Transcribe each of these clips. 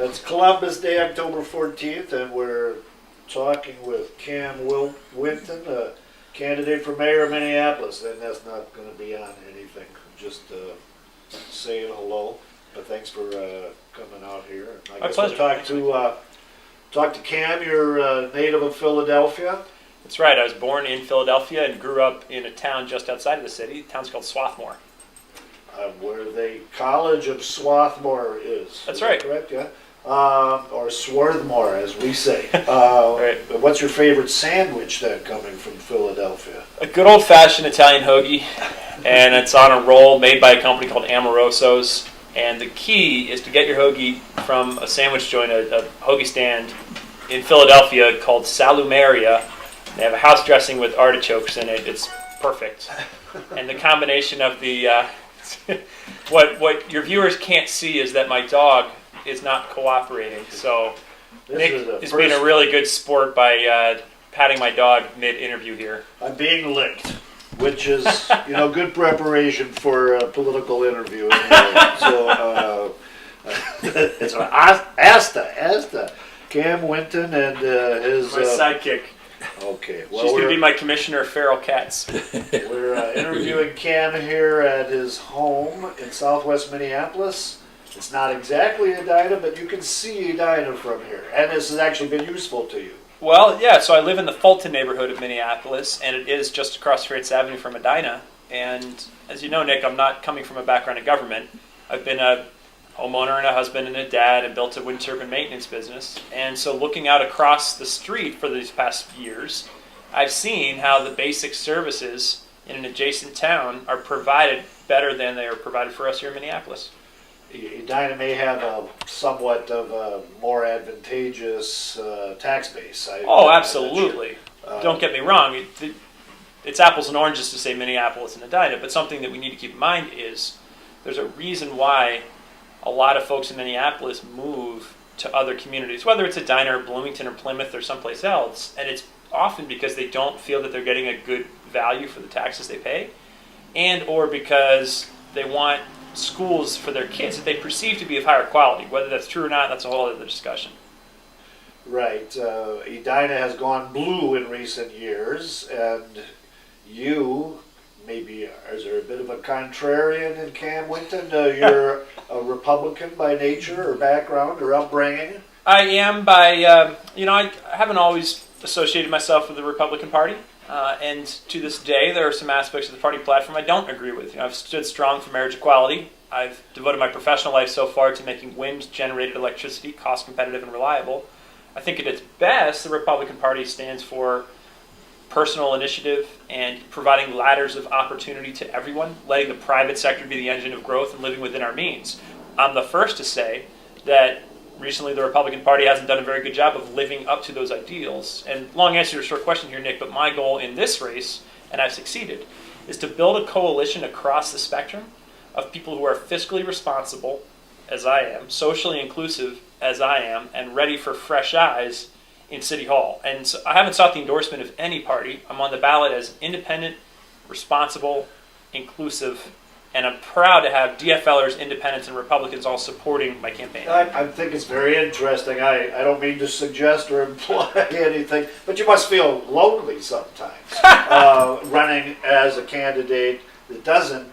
It's Columbus Day, October 14th, and we're talking with Cam Winton, a candidate for mayor of Minneapolis. And that's not going to be on anything, just saying hello. But thanks for coming out here. I guess we'll talk to Cam. You're a native of Philadelphia. That's right. I was born in Philadelphia and grew up in a town just outside of the city. The town's called Swarthmore. Where the College of Swarthmore is. That's right. Correct, yeah? Or Swarthmore, as we say. Right. What's your favorite sandwich then, coming from Philadelphia? A good old-fashioned Italian hoagie, and it's on a roll made by a company called Amoroso's. And the key is to get your hoagie from a sandwich joint, a hoagie stand in Philadelphia called Salumeria. They have a house dressing with artichokes in it. It's perfect. And the combination of the... what your viewers can't see is that my dog is not cooperating. So Nick is being a really good sport by patting my dog mid-interview here. I'm being licked, which is good preparation for a political interview. So it's an Asta Cam Winton and his my sidekick. Okay. Well, she's going to be my commissioner of feral cats. We're interviewing Cam here at his home in southwest Minneapolis. It's not exactly Edina, but you can see Edina from here. And this has actually been useful to you. Well, yeah, so I live in the Fulton neighborhood of Minneapolis, and it is just across Freights Avenue from Edina. And as you know, Nick, I'm not coming from a background in government. I've been a homeowner and a husband and a dad and built a wind turbine maintenance business. And so looking out across the street for these past years, I've seen how the basic services in an adjacent town are provided better than they are provided for us here in Minneapolis. Edina may have a somewhat of a more advantageous tax base. Absolutely. Don't get me wrong. It's apples and oranges to say Minneapolis and Edina, but something that we need to keep in mind is there's a reason why a lot of folks in Minneapolis move to other communities, whether it's Edina or Bloomington or Plymouth or someplace else, and it's often because they don't feel that they're getting a good value for the taxes they pay, and or because they want schools for their kids that they perceive to be of higher quality. Whether that's true or not, that's a whole other discussion. Right. Edina has gone blue in recent years, and you... Maybe, is there a bit of a contrarian in Cam Winton? You're a Republican by nature or background or upbringing? I am by, I haven't always associated myself with the Republican Party. And to this day, there are some aspects of the party platform I don't agree with. I've stood strong for marriage equality. I've devoted my professional life so far to making wind-generated electricity cost competitive and reliable. I think at its best, the Republican Party stands for personal initiative and providing ladders of opportunity to everyone, letting the private sector be the engine of growth and living within our means. I'm the first to say that recently the Republican Party hasn't done a very good job of living up to those ideals. And long answer to a short question here, Nick, but my goal in this race, and I've succeeded, is to build a coalition across the spectrum of people who are fiscally responsible, as I am, socially inclusive, as I am, and ready for fresh eyes in City Hall. And so I haven't sought the endorsement of any party. I'm on the ballot as independent, responsible, inclusive, and I'm proud to have DFLers, independents, and Republicans all supporting my campaign. I think it's very interesting. I don't mean to suggest or imply anything, but you must feel lonely sometimes running as a candidate that doesn't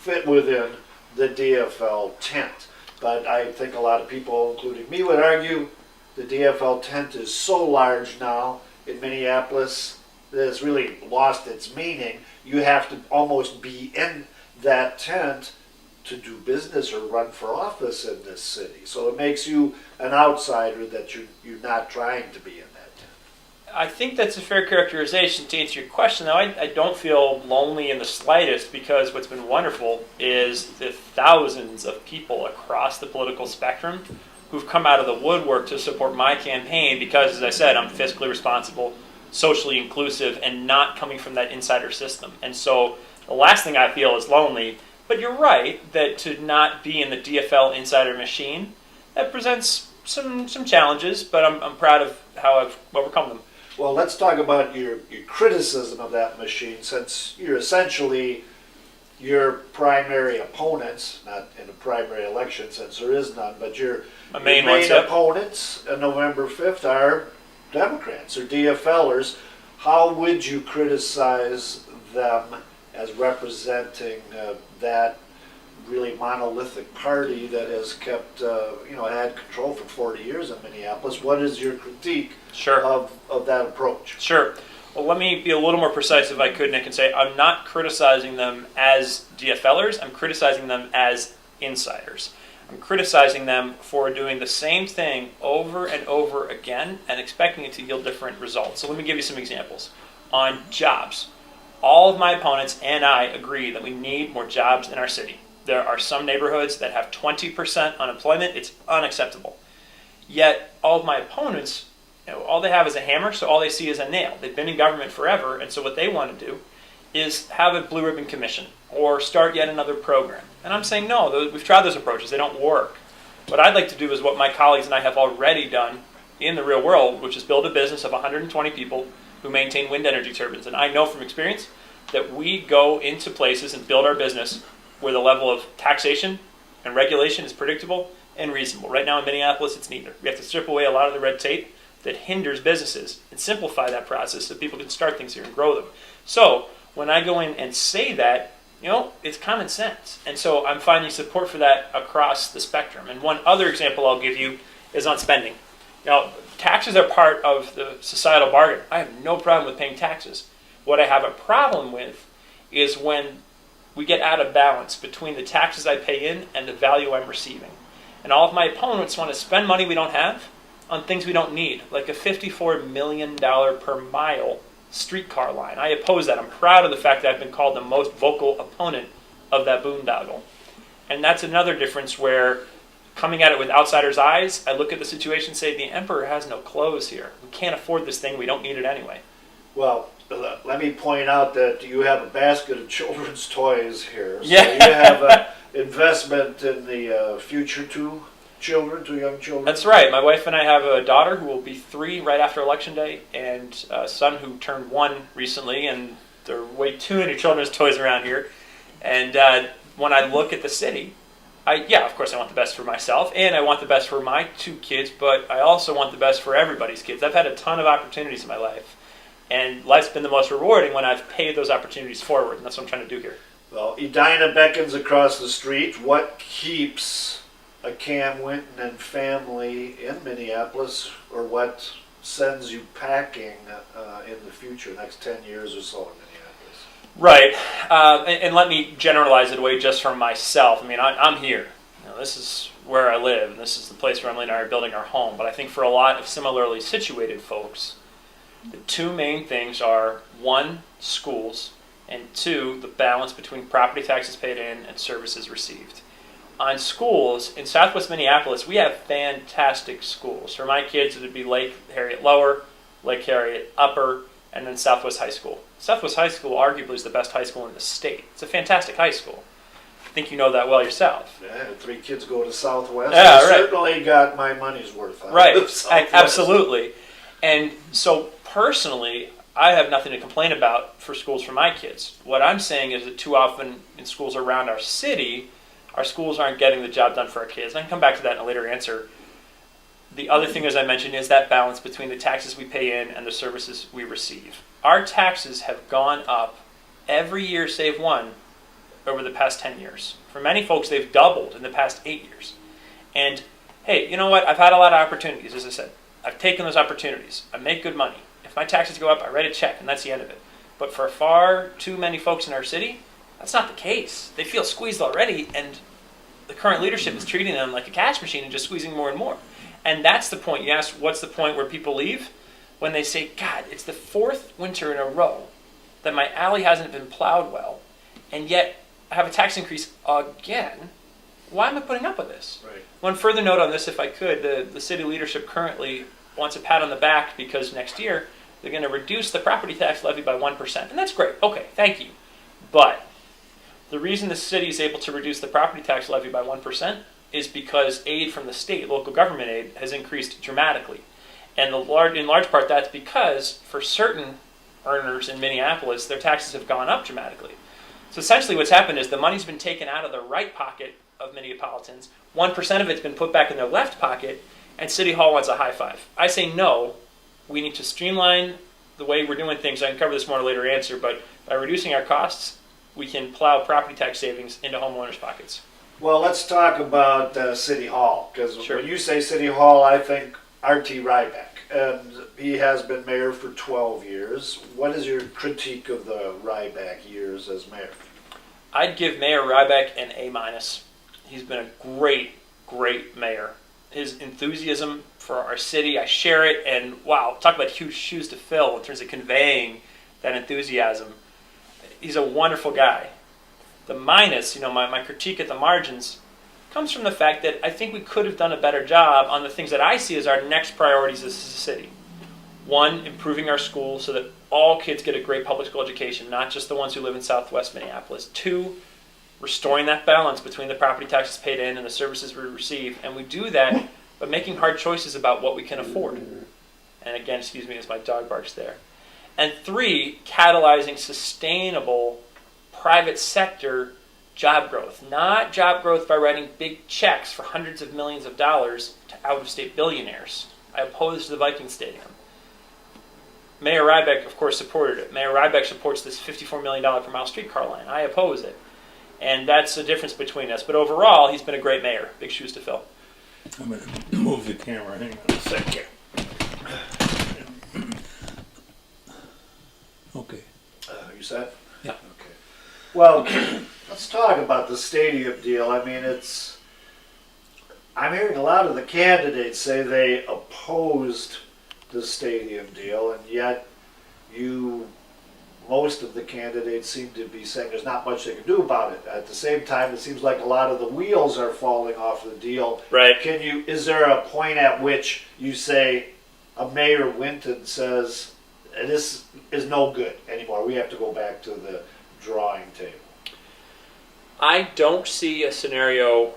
fit within the DFL tent. But I think a lot of people, including me, would argue the DFL tent is so large now in Minneapolis that it's really lost its meaning. You have to almost be in that tent to do business or run for office in this city. So it makes you an outsider that you're not trying to be in that tent. I think that's a fair characterization. To answer your question, though, I don't feel lonely in the slightest, because what's been wonderful is the thousands of people across the political spectrum who've come out of the woodwork to support my campaign because, as I said, I'm fiscally responsible, socially inclusive, and not coming from that insider system. And so the last thing I feel is lonely, but you're right that to not be in the DFL insider machine, that presents some challenges, but I'm proud of how I've overcome them. Well, let's talk about your criticism of that machine, since you're essentially your primary opponents, not in a primary election since there is none, but your main ones, yep. opponents on November 5th are Democrats or DFLers. How would you criticize them as representing that really monolithic party that has kept, had control for 40 years in Minneapolis? What is your critique Sure. of that approach? Sure. Well, let me be a little more precise if I could, Nick, and say I'm not criticizing them as DFLers. I'm criticizing them as insiders. I'm criticizing them for doing the same thing over and over again and expecting it to yield different results. So let me give you some examples. On jobs, all of my opponents and I agree that we need more jobs in our city. There are some neighborhoods that have 20% unemployment. It's unacceptable. Yet all of my opponents, all they have is a hammer, so all they see is a nail. They've been in government forever, and so what they want to do is have a blue ribbon commission or start yet another program. And I'm saying, no, we've tried those approaches. They don't work. What I'd like to do is what my colleagues and I have already done in the real world, which is build a business of 120 people who maintain wind energy turbines. And I know from experience that we go into places and build our business where the level of taxation and regulation is predictable and reasonable. Right now in Minneapolis, it's neither. We have to strip away a lot of the red tape that hinders businesses and simplify that process so people can start things here and grow them. So when I go in and say that, it's common sense. And so I'm finding support for that across the spectrum. And one other example I'll give you is on spending. Now, taxes are part of the societal bargain. I have no problem with paying taxes. What I have a problem with is when we get out of balance between the taxes I pay in and the value I'm receiving. And all of my opponents want to spend money we don't have on things we don't need, like a $54 million per mile streetcar line. I oppose that. I'm proud of the fact that I've been called the most vocal opponent of that boondoggle. And that's another difference where, coming at it with outsiders' eyes, I look at the situation and say, the emperor has no clothes here. We can't afford this thing. We don't need it anyway. Well, let me point out that you have a basket of children's toys here. So Yeah. you have an investment in the future two young children. That's right. My wife and I have a daughter who will be 3 right after Election Day, and a son who turned 1 recently, and there are way too many children's toys around here. And when I look at the city, of course I want the best for myself, and I want the best for my 2 kids, but I also want the best for everybody's kids. I've had a ton of opportunities in my life, and life's been the most rewarding when I've paid those opportunities forward, and that's what I'm trying to do here. Well, Edina beckons across the street. What keeps a Cam Winton and family in Minneapolis, or what sends you packing in the future, next 10 years or so in Minneapolis? Right, and let me generalize it away just from myself. I mean, I'm here. This is where I live, and this is the place where Emily and I are building our home. But I think for a lot of similarly situated folks, the 2 main things are, 1, schools, and 2, the balance between property taxes paid in and services received. On schools, in Southwest Minneapolis, we have fantastic schools. For my kids, it would be Lake Harriet Lower, Lake Harriet Upper, and then Southwest High School. Southwest High School arguably is the best high school in the state. It's a fantastic high school. I think you know that well yourself. Yeah, I had 3 kids go to Southwest. Yeah, I right. certainly got my money's worth out Right, of Southwest. absolutely. And so personally, I have nothing to complain about for schools for my kids. What I'm saying is that too often in schools around our city, our schools aren't getting the job done for our kids. And I can come back to that in a later answer. The other thing, as I mentioned, is that balance between the taxes we pay in and the services we receive. Our taxes have gone up every year save 1 over the past 10 years. For many folks, they've doubled in the past 8 years. And hey, you know what? I've had a lot of opportunities, as I said. I've taken those opportunities. I make good money. If my taxes go up, I write a check, and that's the end of it. But for far too many folks in our city, that's not the case. They feel squeezed already, and the current leadership is treating them like a cash machine and just squeezing more and more. And that's the point. You ask, what's the point where people leave? When they say, God, it's the 4th winter in a row that my alley hasn't been plowed well, and yet I have a tax increase again. Why am I putting up with this? Right. One further note on this, if I could, the city leadership currently wants a pat on the back because next year they're going to reduce the property tax levy by 1%. And that's great. Okay, thank you. But the reason the city is able to reduce the property tax levy by 1% is because aid from the state, local government aid, has increased dramatically. And in large part that's because for certain earners in Minneapolis, their taxes have gone up dramatically. So essentially what's happened is the money's been taken out of the right pocket of Minneapolitans, 1% of it's been put back in their left pocket, and City Hall wants a high five. I say no, we need to streamline the way we're doing things. I can cover this more in a later answer, but by reducing our costs, we can plow property tax savings into homeowners' pockets. Well, let's talk about City Hall, because Sure. when you say City Hall, I think R.T. Ryback, and he has been mayor for 12 years. What is your critique of the Ryback years as mayor? I'd give Mayor Ryback an A-. He's been a great mayor. His enthusiasm for our city, I share it, and wow, talk about huge shoes to fill in terms of conveying that enthusiasm. He's a wonderful guy. The minus, my critique at the margins comes from the fact that I think we could have done a better job on the things that I see as our next priorities as a city. One, improving our schools so that all kids get a great public school education, not just the ones who live in Southwest Minneapolis. Two, restoring that balance between the property taxes paid in and the services we receive. And we do that by making hard choices about what we can afford. And again, excuse me as my dog barks there. And three, catalyzing sustainable private sector job growth. Not job growth by writing big checks for hundreds of millions of dollars to out-of-state billionaires. I oppose the Viking Stadium. Mayor Ryback, of course, supported it. Mayor Ryback supports this $54 million per mile streetcar line. I oppose it. And that's the difference between us. But overall, he's been a great mayor. Big shoes to fill. I'm going to move the camera. Hang on a second. Okay. You said? Yeah. Okay. Well, let's talk about the stadium deal. I mean, I'm hearing a lot of the candidates say they opposed the stadium deal, and yet most of the candidates seem to be saying there's not much they can do about it. At the same time, it seems like a lot of the wheels are falling off the deal. Right. Is there a point at which you say a Mayor Winton says this is no good anymore, we have to go back to the drawing table? I don't see a scenario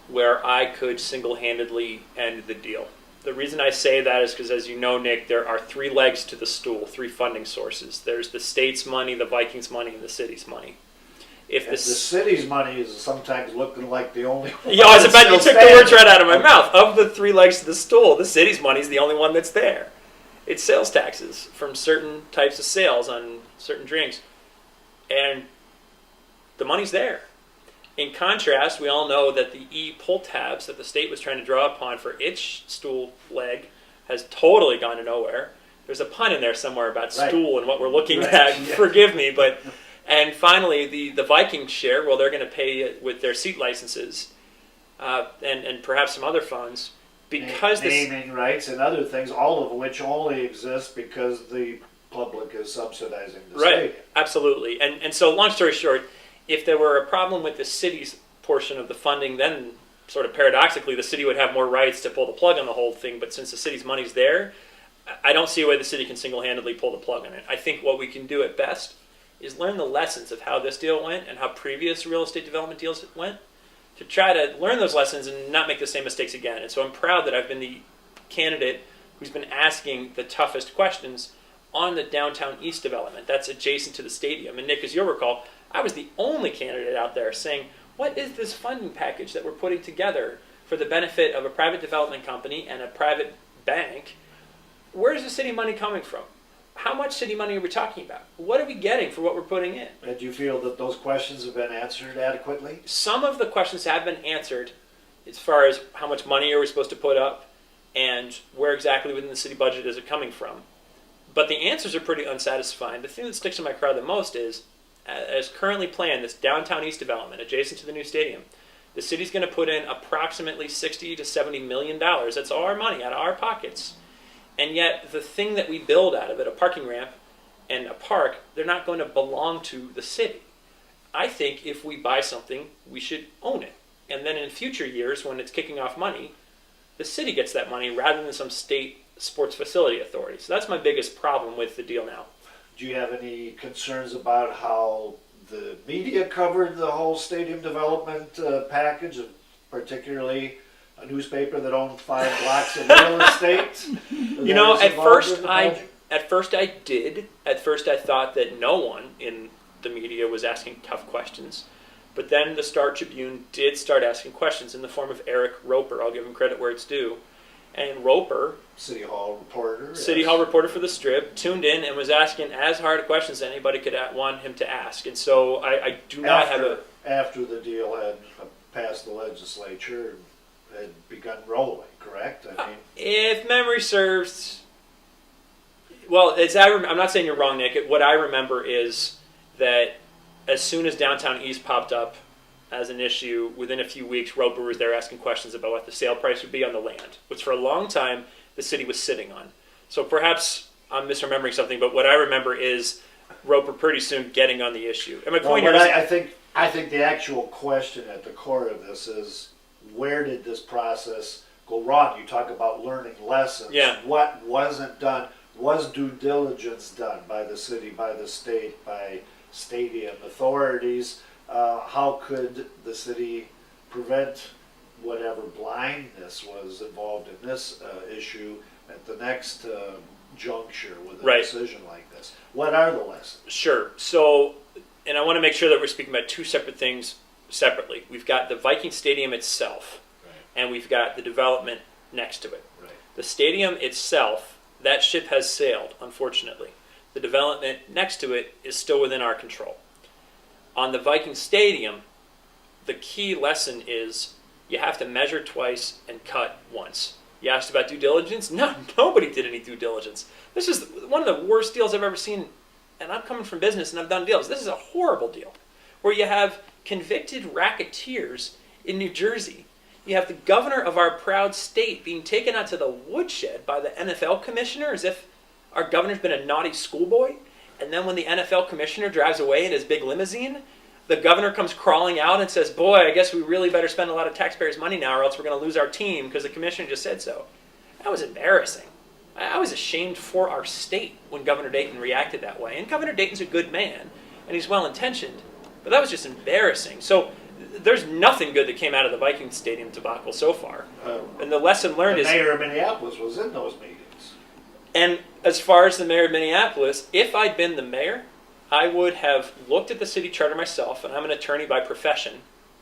where I could single-handedly end the deal. The reason I say that is because, as you know, Nick, there are three legs to the stool, three funding sources. There's the state's money, the Vikings' money, and the city's money. If The city's money is sometimes looking like the only one. I was about to that's take still the words right out of my standing. mouth. Of the three legs to the stool, the city's money is the only one that's there. It's sales taxes from certain types of sales on certain drinks. And the money's there. In contrast, we all know that the e-pull tabs that the state was trying to draw upon for its stool leg has totally gone to nowhere. There's a pun in there somewhere about Right. stool and what we're looking Right. at. Yeah. Forgive me, but... And finally, the Vikings share, well, they're going to pay it with their seat licenses and perhaps some other funds. Because naming rights and other things, all of which only exist because the public is subsidizing the stadium. Absolutely. And so, long story short, if there were a problem with the city's portion of the funding, then sort of paradoxically, the city would have more rights to pull the plug on the whole thing. But since the city's money's there, I don't see a way the city can single-handedly pull the plug on it. I think what we can do at best is learn the lessons of how this deal went and how previous real estate development deals went, to try to learn those lessons and not make the same mistakes again. And so I'm proud that I've been the candidate who's been asking the toughest questions on the downtown east development. That's adjacent to the stadium. And Nick, as you'll recall, I was the only candidate out there saying, what is this funding package that we're putting together for the benefit of a private development company and a private bank? Where's the city money coming from? How much city money are we talking about? What are we getting for what we're putting in? And do you feel that those questions have been answered adequately? Some of the questions have been answered as far as how much money are we supposed to put up and where exactly within the city budget is it coming from. But the answers are pretty unsatisfying. The thing that sticks in my crowd the most is, as currently planned, this downtown east development adjacent to the new stadium, the city's going to put in approximately $60 to $70 million. That's all our money out of our pockets. And yet, the thing that we build out of it, a parking ramp and a park, they're not going to belong to the city. I think if we buy something, we should own it. And then in future years, when it's kicking off money, the city gets that money rather than some state sports facility authority. So that's my biggest problem with the deal now. Do you have any concerns about how the media covered the whole stadium development package, particularly a newspaper that owned 5 blocks of real estate? You know, at first I did. At first I thought that no one in the media was asking tough questions. But then the Star Tribune did start asking questions in the form of Eric Roper. I'll give him credit where it's due. And Roper, City Hall reporter. City Hall reporter for the Strip, tuned in and was asking as hard questions as anybody could want him to ask. And so I do not have a... After the deal had passed the legislature and had begun rolling, correct? I mean, if memory serves... Well, I'm not saying you're wrong, Nick. What I remember is that as soon as Downtown East popped up as an issue, within a few weeks, Roper was there asking questions about what the sale price would be on the land, which for a long time the city was sitting on. So perhaps I'm misremembering something, but what I remember is Roper pretty soon getting on the issue. And my point here is... I think the actual question at the core of this is, where did this process go wrong? You talk about learning lessons. Yeah. What wasn't done? Was due diligence done by the city, by the state, by stadium authorities? How could the city prevent whatever blindness was involved in this issue at the next juncture with a decision like this? What are the lessons? Sure. So, and I want to make sure that we're speaking about two separate things separately. We've got the Viking Stadium itself, and we've got the development next to it. Right. The stadium itself, that ship has sailed, unfortunately. The development next to it is still within our control. On the Viking Stadium, the key lesson is you have to measure twice and cut once. You asked about due diligence? No, nobody did any due diligence. This is one of the worst deals I've ever seen, and I'm coming from business and I've done deals. This is a horrible deal, where you have convicted racketeers in New Jersey. You have the governor of our proud state being taken out to the woodshed by the NFL commissioner as if our governor's been a naughty schoolboy. And then when the NFL commissioner drives away in his big limousine, the governor comes crawling out and says, boy, I guess we really better spend a lot of taxpayers' money now or else we're going to lose our team because the commissioner just said so. That was embarrassing. I was ashamed for our state when Governor Dayton reacted that way. And Governor Dayton's a good man, and he's well-intentioned. But that was just embarrassing. So there's nothing good that came out of the Viking Stadium debacle so far. And the lesson learned is... The mayor of Minneapolis was in those meetings. And as far as the mayor of Minneapolis, if I'd been the mayor, I would have looked at the city charter myself, and I'm an attorney by profession,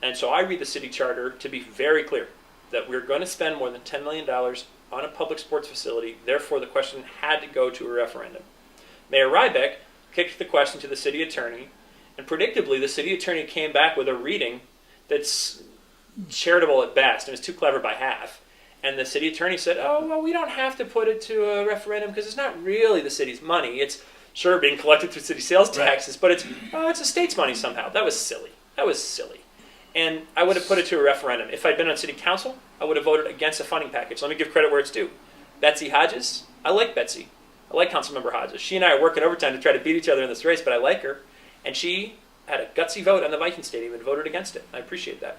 and so I read the city charter to be very clear that we're going to spend more than $10 million on a public sports facility, therefore the question had to go to a referendum. Mayor Rybeck kicked the question to the city attorney, and predictably the city attorney came back with a reading that's charitable at best, and was too clever by half. And the city attorney said, oh, well, we don't have to put it to a referendum because it's not really the city's money. It's sure being collected through city sales taxes, but it's the state's money somehow. That was silly. And I would have put it to a referendum. If I'd been on city council, I would have voted against a funding package. Let me give credit where it's due. Betsy Hodges, I like Betsy. I like Councilmember Hodges. She and I are working overtime to try to beat each other in this race, but I like her. And she had a gutsy vote on the Viking Stadium and voted against it. I appreciate that.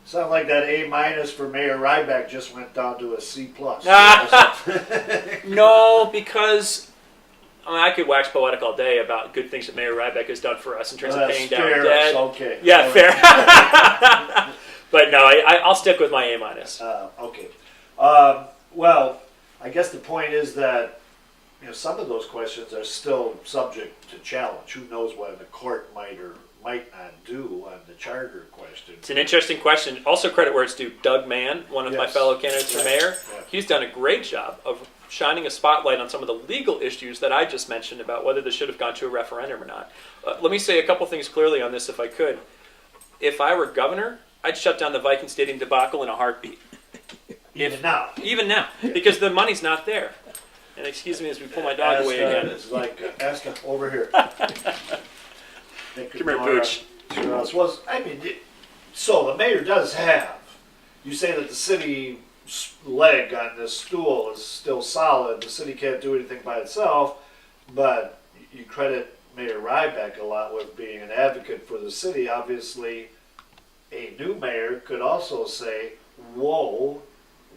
Sound like that A- for Mayor Ryback just went down to a C+. No, because I could wax poetic all day about good things that Mayor Ryback has done for us in terms of paying down debt. Okay. Yeah, all fair. Right. But no, I'll stick with my A-. Okay. Well, I guess the point is that some of those questions are still subject to challenge. Who knows what the court might or might not do on the charter question. It's an interesting question. Also credit where it's due. Doug Mann, one of my fellow candidates for mayor, he's done a great job of shining a spotlight on some of the legal issues that I just mentioned about whether this should have gone to a referendum or not. Let me say a couple things clearly on this if I could. If I were governor, I'd shut down the Viking Stadium debacle in a heartbeat. Even now. Because the money's not there. And excuse me as we pull my dog away again. It's like, Asta, over here. Come here, Pooch. So the mayor does have, you say that the city leg on this stool is still solid, the city can't do anything by itself, but you credit Mayor Ryback a lot with being an advocate for the city. Obviously, a new mayor could also say, whoa,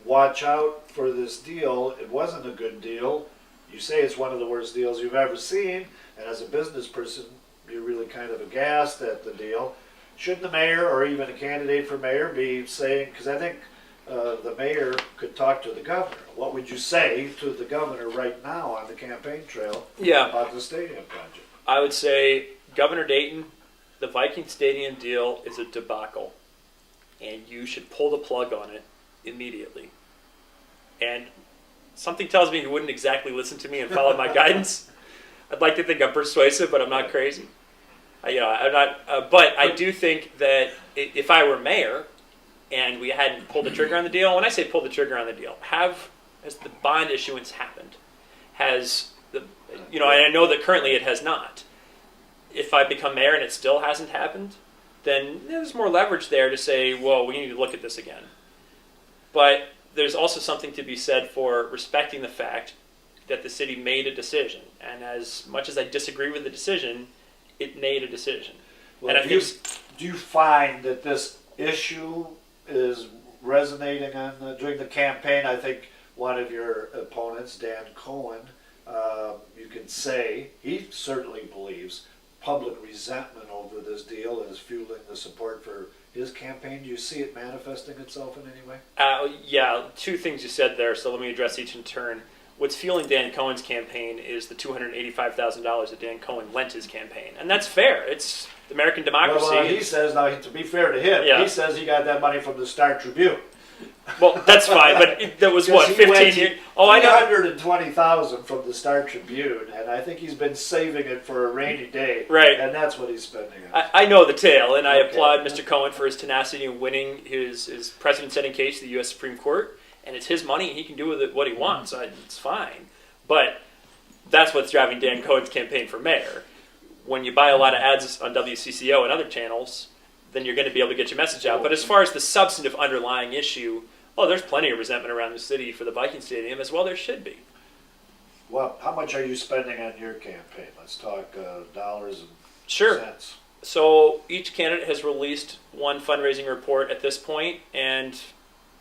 watch out for this deal. It wasn't a good deal. You say it's one of the worst deals you've ever seen, and as a business person, you're really kind of aghast at the deal. Shouldn't the mayor or even a candidate for mayor be saying, because I think the mayor could talk to the governor. What would you say to the governor right now on the campaign trail about the stadium project? I would say Governor Dayton, the Viking Stadium deal is a debacle, and you should pull the plug on it immediately. And something tells me he wouldn't exactly listen to me and follow my guidance. I'd like to think I'm persuasive, but I'm not crazy. I'm not. But I do think that if I were mayor and we hadn't pulled the trigger on the deal, when I say pull the trigger on the deal, has the bond issuance happened? Has the, and I know that currently it has not. If I become mayor and it still hasn't happened, then there's more leverage there to say, whoa, we need to look at this again. But there's also something to be said for respecting the fact that the city made a decision. And as much as I disagree with the decision, it made a decision. Well, and do you find that this issue is resonating during the campaign? I think one of your opponents, Dan Cohen, you can say he certainly believes public resentment over this deal is fueling the support for his campaign. Do you see it manifesting itself in any way? Yeah, two things you said there, so let me address each in turn. What's fueling Dan Cohen's campaign is the $285,000 that Dan Cohen lent his campaign. And that's fair. It's American democracy. Well, he says, now to be fair to him, he says he got that money from the Star-Tribune. Well, that's fine, but that was what, 15 years? Oh, I know. $320,000 from the Star-Tribune, and I think he's been saving it for a rainy day. Right. And that's what he's spending on. I know the tale, and I applaud Mr. Cohen for his tenacity in winning his precedent-setting case to the U.S. Supreme Court. And it's his money, and he can do with it what he wants. It's fine. But that's what's driving Dan Cohen's campaign for mayor. When you buy a lot of ads on WCCO and other channels, then you're going to be able to get your message out. But as far as the substantive underlying issue, there's plenty of resentment around the city for the Viking Stadium, as well there should be. Well, how much are you spending on your campaign? Let's talk dollars and cents. So each candidate has released one fundraising report at this point, and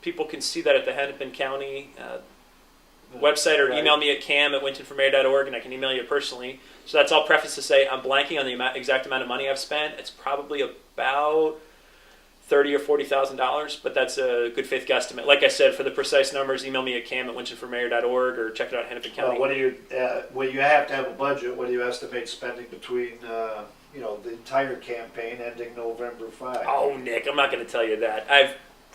people can see that at the Hennepin County website, or email me at cam@wintonformayor.org, and I can email you personally. So that's all preface to say I'm blanking on the exact amount of money I've spent. It's probably about $30,000 or $40,000, but that's a good faith guesstimate. Like I said, for the precise numbers, email me at cam@wintonformayor.org or check it out at Hennepin County. What do you? Well, you have to have a budget. What do you estimate spending between the entire campaign ending November 5? Oh, Nick, I'm not going to tell you that.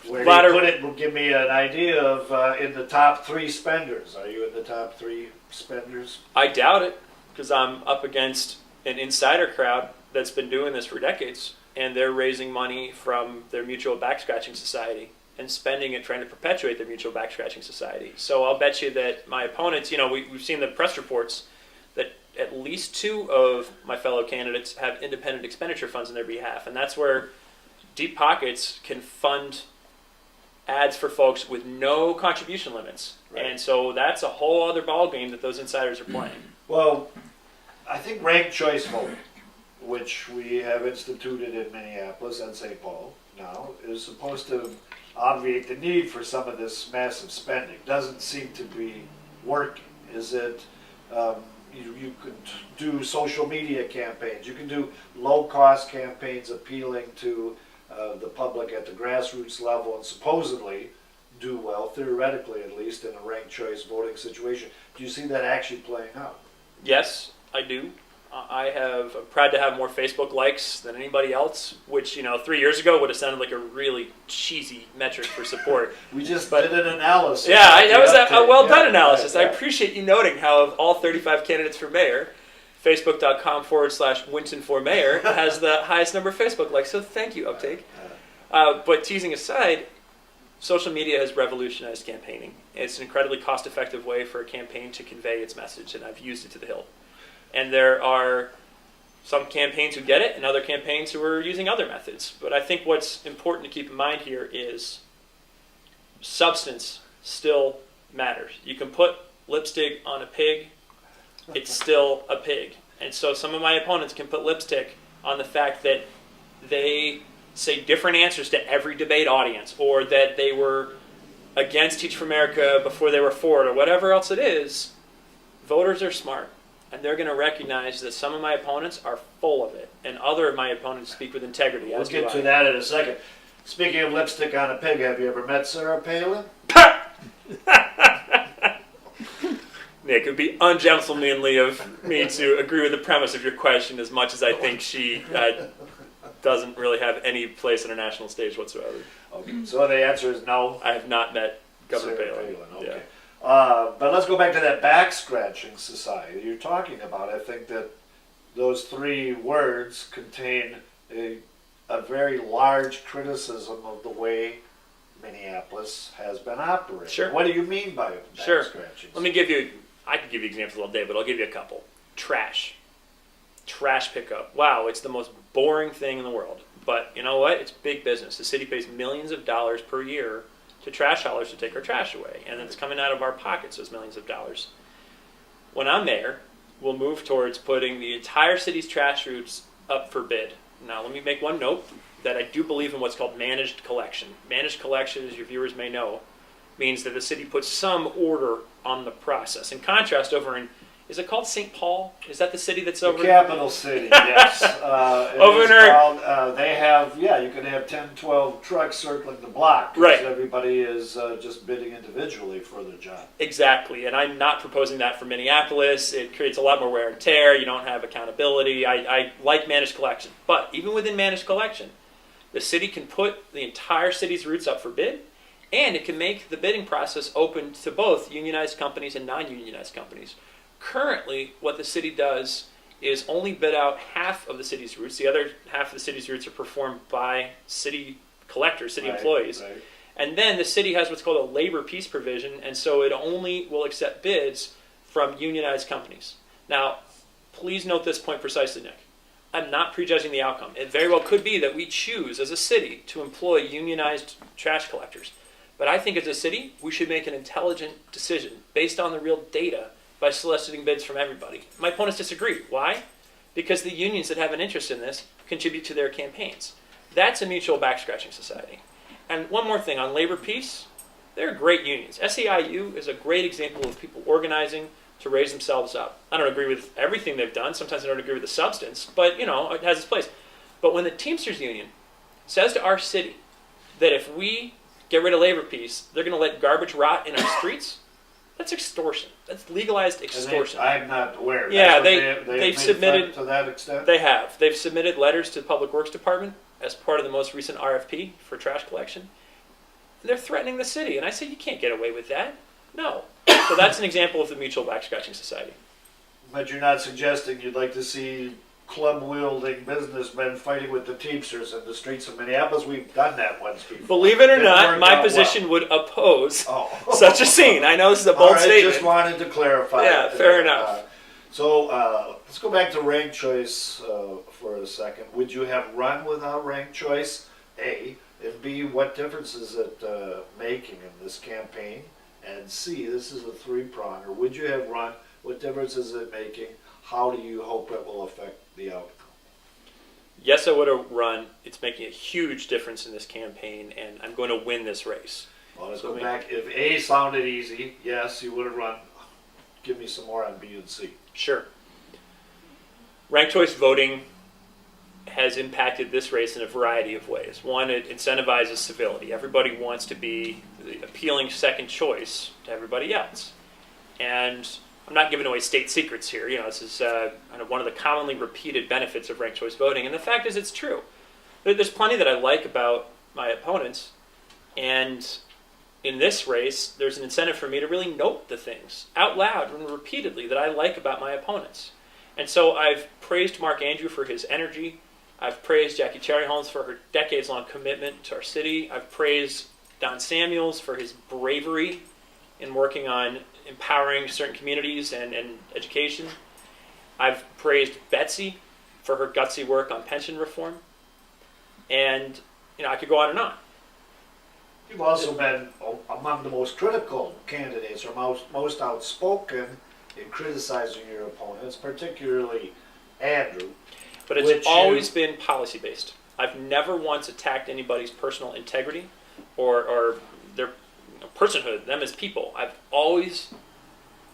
Where do you put it? Give me an idea of in the top 3 spenders. Are you in the top 3 spenders? I doubt it, because I'm up against an insider crowd that's been doing this for decades, and they're raising money from their mutual back-scratching society and spending it trying to perpetuate their mutual back-scratching society. So I'll bet you that my opponents, we've seen the press reports that at least 2 of my fellow candidates have independent expenditure funds on their behalf, and that's where deep pockets can fund ads for folks with no contribution limits. Right. And so that's a whole other ballgame that those insiders are playing. Well, I think ranked choice voting, which we have instituted in Minneapolis and St. Paul now, is supposed to obviate the need for some of this massive spending. Doesn't seem to be working. Is it, you could do social media campaigns. You can do low-cost campaigns appealing to the public at the grassroots level and supposedly do well, theoretically at least, in a ranked choice voting situation. Do you see that actually playing out? Yes, I do. I'm proud to have more Facebook likes than anybody else, which 3 years ago would have sounded like a really cheesy metric for support. We just did an analysis. Yeah, that was a well-done analysis. Right, yeah. I appreciate you noting how of all 35 candidates for mayor, Facebook.com/Winton for Mayor has the highest number of Facebook likes. So thank you, UpTake. But teasing aside, social media has revolutionized campaigning. It's an incredibly cost-effective way for a campaign to convey its message, and I've used it to the hilt. And there are some campaigns who get it and other campaigns who are using other methods. But I think what's important to keep in mind here is substance still matters. You can put lipstick on a pig, it's still a pig. And so some of my opponents can put lipstick on the fact that they say different answers to every debate audience, or that they were against Teach for America before they were for it, or whatever else it is. Voters are smart, and they're going to recognize that some of my opponents are full of it, and other of my opponents speak with integrity. We'll get to that in a second. Speaking of lipstick on a pig, have you ever met Sarah Palin? Nick, it would be ungentlemanly of me to agree with the premise of your question as much as I think she doesn't really have any place on a national stage whatsoever. Okay, so the answer is no. I have not met Governor Sarah Palin. Okay. Yeah. But let's go back to that back scratching society you're talking about. I think that those three words contain a very large criticism of the way Minneapolis has been operating. Sure. What do you mean by back Sure. scratching? Let me give you, I could give you examples all day, but I'll give you a couple. Trash pickup. Wow, it's the most boring thing in the world. But you know what? It's big business. The city pays millions of dollars per year to trash haulers to take our trash away. And it's coming out of our pockets, those millions of dollars. When I'm mayor, we'll move towards putting the entire city's trash routes up for bid. Now, let me make one note that I do believe in what's called managed collection. Managed collection, as your viewers may know, means that the city puts some order on the process. In contrast, over in, is it called St. Paul? Is that the city that's over? The capital city, yes. Over is there. called, they have, you can have 10, 12 trucks circling the block. 'Cause Right. everybody is just bidding individually for their job. Exactly, and I'm not proposing that for Minneapolis. It creates a lot more wear and tear. You don't have accountability. I like managed collection. But even within managed collection, the city can put the entire city's routes up for bid, and it can make the bidding process open to both unionized companies and non-unionized companies. Currently, what the city does is only bid out half of the city's routes. The other half of the city's routes are performed by city collectors, city employees. Right. And then the city has what's called a labor peace provision, and so it only will accept bids from unionized companies. Now, please note this point precisely, Nick. I'm not prejudging the outcome. It very well could be that we choose as a city to employ unionized trash collectors. But I think as a city, we should make an intelligent decision based on the real data by soliciting bids from everybody. My opponents disagree. Why? Because the unions that have an interest in this contribute to their campaigns. That's a mutual back-scratching society. And one more thing, on labor peace, they're great unions. SEIU is a great example of people organizing to raise themselves up. I don't agree with everything they've done. Sometimes I don't agree with the substance, but it has its place. But when the Teamsters Union says to our city that if we get rid of labor peace, they're going to let garbage rot in our streets, that's extortion. That's legalized extortion. I'm not aware. Yeah, That's what they've submitted to that extent. They have. They've submitted letters to the Public Works Department as part of the most recent RFP for trash collection. And they're threatening the city, and I say you can't get away with that. No. So that's an example of the mutual back-scratching society. But you're not suggesting you'd like to see club-wielding businessmen fighting with the Teamsters in the streets of Minneapolis? We've done that once before. Believe it or Didn't not, work my out position would oppose well. such a scene. I know this is a All bold right, statement. just wanted to clarify. Yeah, fair enough. Let's go back to ranked choice for a second. Would you have run without ranked choice? A. And B, what difference is it making in this campaign? And C, this is a three-pronger. Would you have run? What difference is it making? How do you hope it will affect the outcome? Yes, I would have run. It's making a huge difference in this campaign, and I'm going to win this race. Well, let's go back. If A sounded easy, yes, you would have run. Give me some more on B and C. Sure. Ranked choice voting has impacted this race in a variety of ways. One, it incentivizes civility. Everybody wants to be the appealing second choice to everybody else. And I'm not giving away state secrets here. This is kind of one of the commonly repeated benefits of ranked choice voting. And the fact is, it's true. There's plenty that I like about my opponents. And in this race, there's an incentive for me to really note the things out loud and repeatedly that I like about my opponents. And so I've praised Mark Andrew for his energy. I've praised Jackie Cherryholmes for her decades-long commitment to our city. I've praised Don Samuels for his bravery in working on empowering certain communities and education. I've praised Betsy for her gutsy work on pension reform. And, I could go on and on. You've also been among the most critical candidates, or most outspoken in criticizing your opponents, particularly Andrew. But it's always been policy-based. I've never once attacked anybody's personal integrity or their personhood, them as people. I've always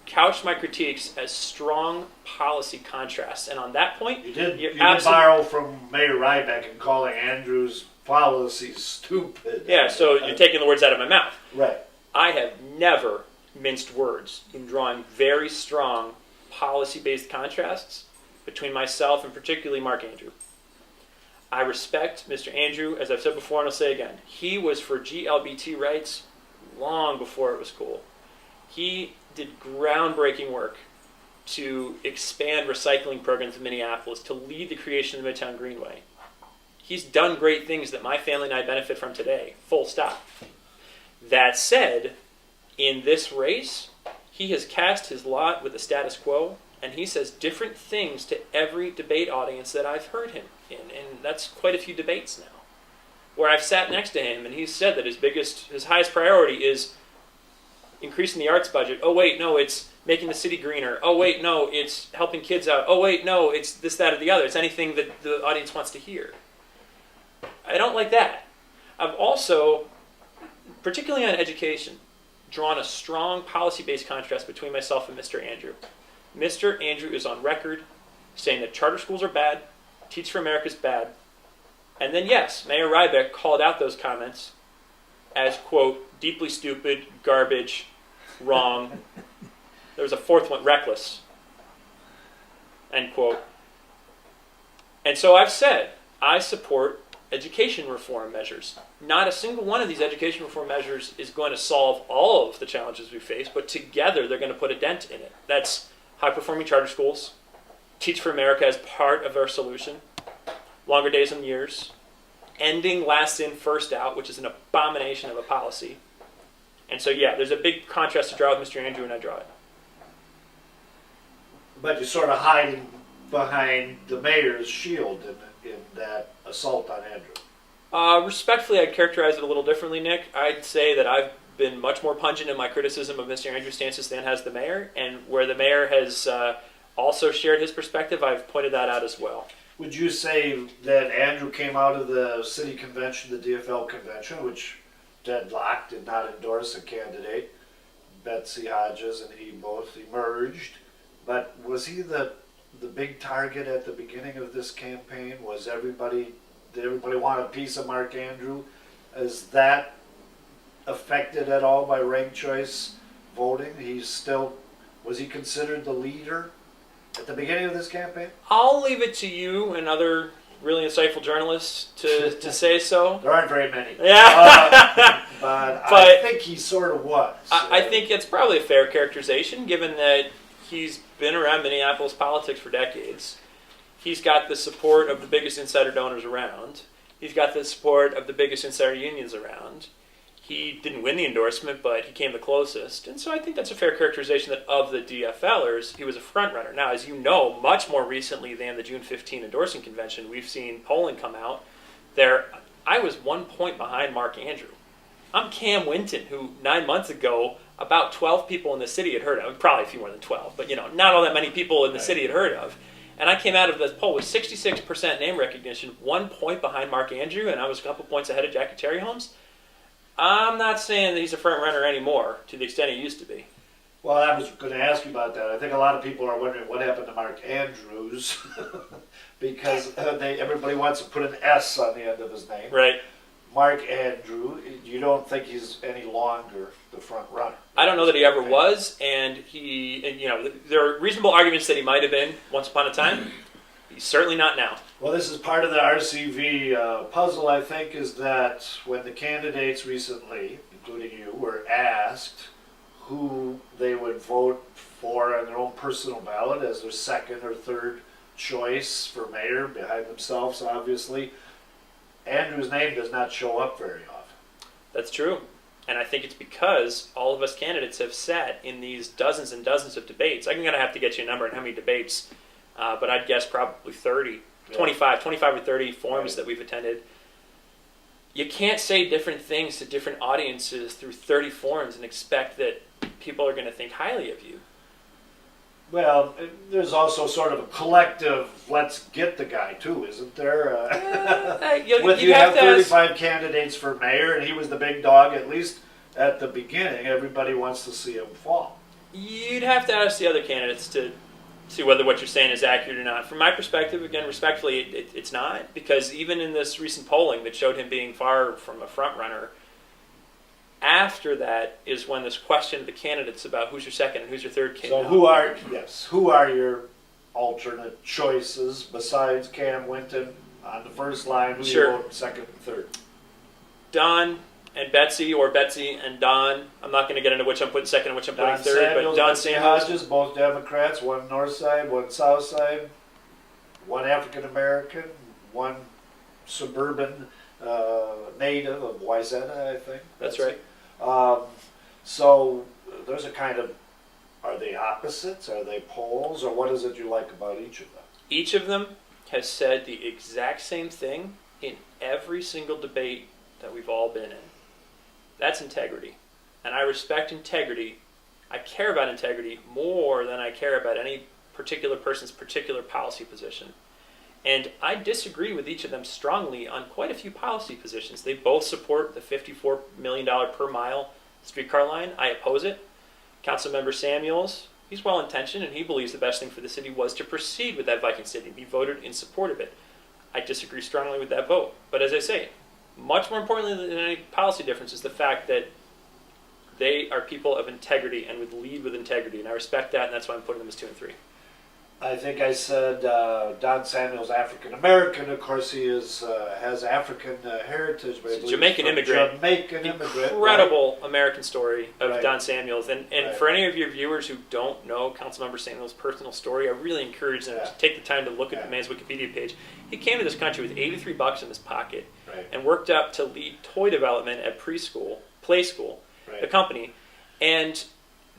couched my critiques as strong policy contrasts. And on that point, you did borrow from Mayor Ryback in calling Andrew's policies stupid. Yeah, so you're taking the words out of my mouth. Right. I have never minced words in drawing very strong policy-based contrasts between myself and particularly Mark Andrew. I respect Mr. Andrew, as I've said before and I'll say again. He was for GLBT rights long before it was cool. He did groundbreaking work to expand recycling programs in Minneapolis, to lead the creation of the Midtown Greenway. He's done great things that my family and I benefit from today, full stop. That said, in this race, he has cast his lot with the status quo, and he says different things to every debate audience that I've heard him in, and that's quite a few debates now, where I've sat next to him and he's said that his highest priority is increasing the arts budget. Oh wait, no, it's making the city greener. Oh wait, no, it's helping kids out. Oh wait, no, it's this, that, or the other. It's anything that the audience wants to hear. I don't like that. I've also, particularly on education, drawn a strong policy-based contrast between myself and Mr. Andrew. Mr. Andrew is on record saying that charter schools are bad, Teach for America is bad, and then yes, Mayor Rybeck called out those comments as, quote, deeply stupid, garbage, wrong. There was a fourth one, reckless, end quote. And so I've said, I support education reform measures. Not a single one of these education reform measures is going to solve all of the challenges we face, but together they're going to put a dent in it. That's high-performing charter schools, Teach for America as part of our solution, longer days and years, ending last in, first out, which is an abomination of a policy. And so, yeah, there's a big contrast to draw with Mr. Andrew, and I draw it. But you're sort of hiding behind the mayor's shield in that assault on Andrew. Respectfully, I'd characterize it a little differently, Nick. I'd say that I've been much more pungent in my criticism of Mr. Andrew's stances than has the mayor, and where the mayor has also shared his perspective, I've pointed that out as well. Would you say that Andrew came out of the city convention, the DFL convention, which deadlocked, did not endorse a candidate? Betsy Hodges and he both emerged. But was he the big target at the beginning of this campaign? Did everybody want a piece of Mark Andrew? Is that affected at all by ranked choice voting? Was he considered the leader at the beginning of this campaign? I'll leave it to you and other really insightful journalists to say so. There aren't very many. Yeah. But I think he sort of was. I think it's probably a fair characterization, given that he's been around Minneapolis politics for decades. He's got the support of the biggest insider donors around. He's got the support of the biggest insider unions around. He didn't win the endorsement, but he came the closest. And so I think that's a fair characterization that of the DFLers, he was a front runner. Now, as you know, much more recently than the June 15 endorsing convention, we've seen polling come out. I was 1 point behind Mark Andrew. I'm Cam Winton, who 9 months ago, about 12 people in the city had heard of. Probably a few more than 12, but not all that many people in the city had heard of. And I came out of this poll with 66% name recognition, 1 point behind Mark Andrew, and I was a couple points ahead of Jackie Terry Holmes. I'm not saying that he's a front runner anymore to the extent he used to be. Well, I was going to ask you about that. I think a lot of people are wondering what happened to Mark Andrews because everybody wants to put an S on the end of his name. Right. Mark Andrew, you don't think he's any longer the front runner? I don't know that he ever was, and there are reasonable arguments that he might have been once upon a time. He's certainly not now. Well, this is part of the RCV puzzle, I think, is that when the candidates recently, including you, were asked who they would vote for on their own personal ballot as their second or third choice for mayor, behind themselves, obviously, Andrew's name does not show up very often. That's true. And I think it's because all of us candidates have sat in these dozens and dozens of debates. I'm going to have to get you a number on how many debates, but I'd guess probably 30, yeah. 25 or 30 forums that we've attended. You can't say different things to different audiences through 30 forums and expect that people are going to think highly of you. Well, there's also sort of a collective, let's get the guy too, isn't there? You have 35 candidates for mayor, and he was the big dog, at least at the beginning. Everybody wants to see him fall. You'd have to ask the other candidates to see whether what you're saying is accurate or not. From my perspective, again, respectfully, it's not, because even in this recent polling that showed him being far from a front runner, After that is when this question of the candidates about who's your second and who's your third came So out. who are your alternate choices besides Cam Winton on the first line? Who Sure. you vote second and third? Don and Betsy, or Betsy and Don. I'm not going to get into which I'm putting second and which I'm putting Don third, Samuels, but Don Betsy Samuels. Hodges, both Democrats, one North Side, one South Side, one African American, one suburban native of Wayzata, I think. That's right. So there's a kind of, are they opposites? Are they poles? Or what is it you like about each of them? Each of them has said the exact same thing in every single debate that we've all been in. That's integrity. And I respect integrity. I care about integrity more than I care about any particular person's particular policy position. And I disagree with each of them strongly on quite a few policy positions. They both support the $54 million per mile streetcar line. I oppose it. Councilmember Samuels, he's well-intentioned and he believes the best thing for the city was to proceed with that Viking City. He voted in support of it. I disagree strongly with that vote. But as I say, much more importantly than any policy difference is the fact that they are people of integrity and would lead with integrity. And I respect that, and that's why I'm putting them as 2 and 3. I think I said Don Samuel's African American. Of course, he has African heritage. But I He's a believe Jamaican from immigrant. Jamaican immigrant. Incredible American story of Right. Don Samuels. And Right. for any of your viewers who don't know Councilmember Samuel's personal story, I really encourage them to take the time to look at the man's Wikipedia page. He came to this country with $83 in his pocket Right. and worked up to lead toy development at Play School, Right. the company, and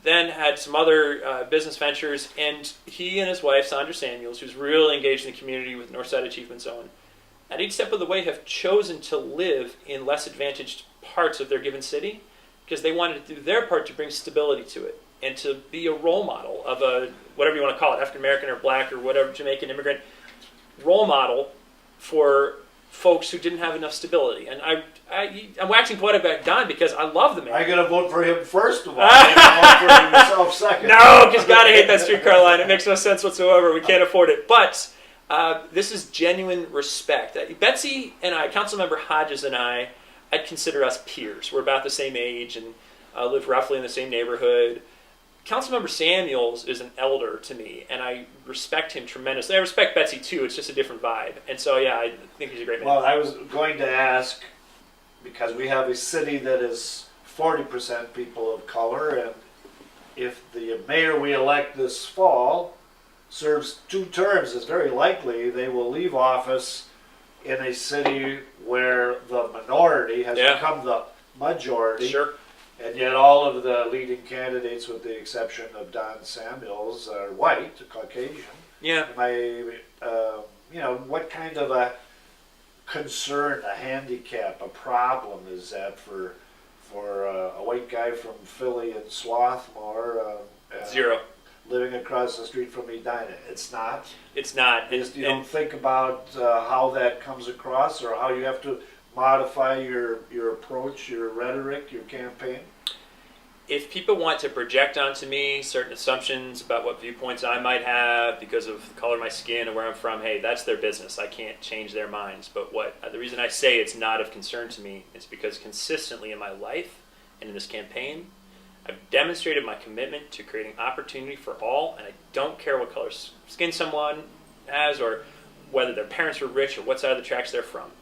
then had some other business ventures. And he and his wife, Sandra Samuels, who's really engaged in the community with Northside Achievement Zone, at each step of the way have chosen to live in less advantaged parts of their given city because they wanted to do their part to bring stability to it and to be a role model of a, whatever you want to call it, African American or black or whatever, Jamaican immigrant role model for folks who didn't have enough stability. And I'm waxing poetic about Don because I love the man. I'm going to vote for him first of all. I'm going to vote for myself second. No, because God, I hate that streetcar line. It makes no sense whatsoever. We can't afford it. But this is genuine respect. Betsy and I, Councilmember Hodges and I'd consider us peers. We're about the same age and live roughly in the same neighborhood. Councilmember Samuels is an elder to me, and I respect him tremendously. I respect Betsy too. It's just a different vibe. And so, yeah, I think he's a great man. Well, I was going to ask, because we have a city that is 40% people of color, and if the mayor we elect this fall serves 2 terms, it's very likely they will leave office in a city where the minority has become the majority. Sure. And yet all of the leading candidates, with the exception of Don Samuels, are white, Caucasian. Yeah. What kind of a concern, a handicap, a problem is that for a white guy from Philly and Swarthmore? Zero. Living across the street from Edina. It's not. It's not. You don't think about how that comes across, or how you have to modify your approach, your rhetoric, your campaign? If people want to project onto me certain assumptions about what viewpoints I might have because of the color of my skin or where I'm from, hey, that's their business. I can't change their minds. But the reason I say it's not of concern to me is because consistently in my life and in this campaign, I've demonstrated my commitment to creating opportunity for all, and I don't care what color skin someone has or whether their parents were rich or what side of the tracks they're from.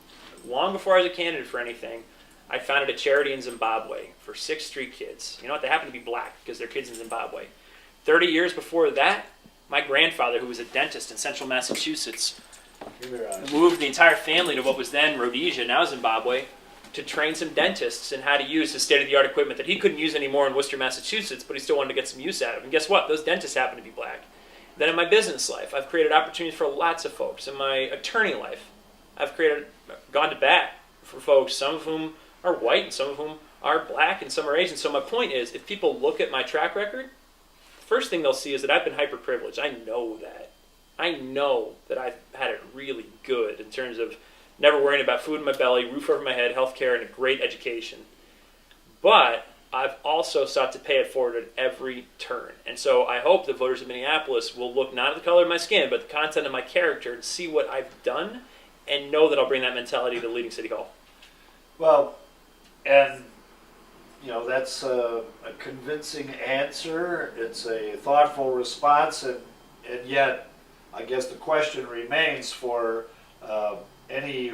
Long before I was a candidate for anything, I founded a charity in Zimbabwe for 6 street kids. You know what? They happen to be black because they're kids in Zimbabwe. 30 years before that, my grandfather, who was a dentist in central Massachusetts, moved the entire family to what was then Rhodesia, now Zimbabwe, to train some dentists in how to use his state-of-the-art equipment that he couldn't use anymore in Worcester, Massachusetts, but he still wanted to get some use out of. And guess what? Those dentists happen to be black. Then in my business life, I've created opportunities for lots of folks. In my attorney life, I've gone to bat for folks, some of whom are white and some of whom are black and some are Asian. So my point is, if people look at my track record, the first thing they'll see is that I've been hyper-privileged. I know that. I know that I've had it really good in terms of never worrying about food in my belly, roof over my head, health care, and a great education. But I've also sought to pay it forward at every turn. And so I hope the voters of Minneapolis will look not at the color of my skin, but the content of my character and see what I've done and know that I'll bring that mentality to leading City Hall. Well, and that's a convincing answer. It's a thoughtful response, and yet, I guess the question remains for any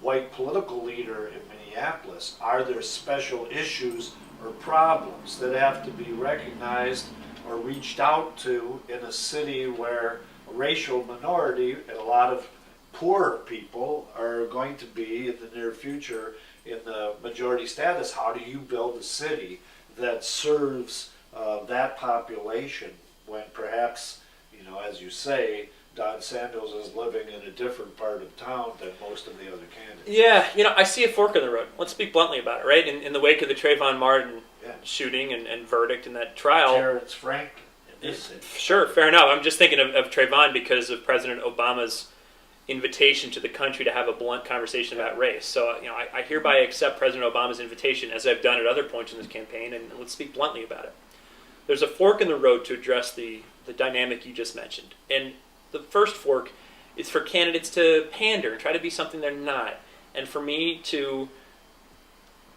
white political leader in Minneapolis: are there special issues or problems that have to be recognized or reached out to in a city where a racial minority and a lot of poor people are going to be in the near future in the majority status? How do you build a city that serves that population when perhaps, as you say, Don Samuels is living in a different part of town than most of the other candidates? Yeah, I see a fork in the road. Let's speak bluntly about it, right? In the wake of the Trayvon Martin shooting and verdict in that trial. Terrence Frank in this city. Sure, fair enough. I'm just thinking of Trayvon because of President Obama's invitation to the country to have a blunt conversation about race. So, I hereby accept President Obama's invitation, as I've done at other points in this campaign, and let's speak bluntly about it. There's a fork in the road to address the dynamic you just mentioned. And the first fork is for candidates to pander and try to be something they're not. And for me to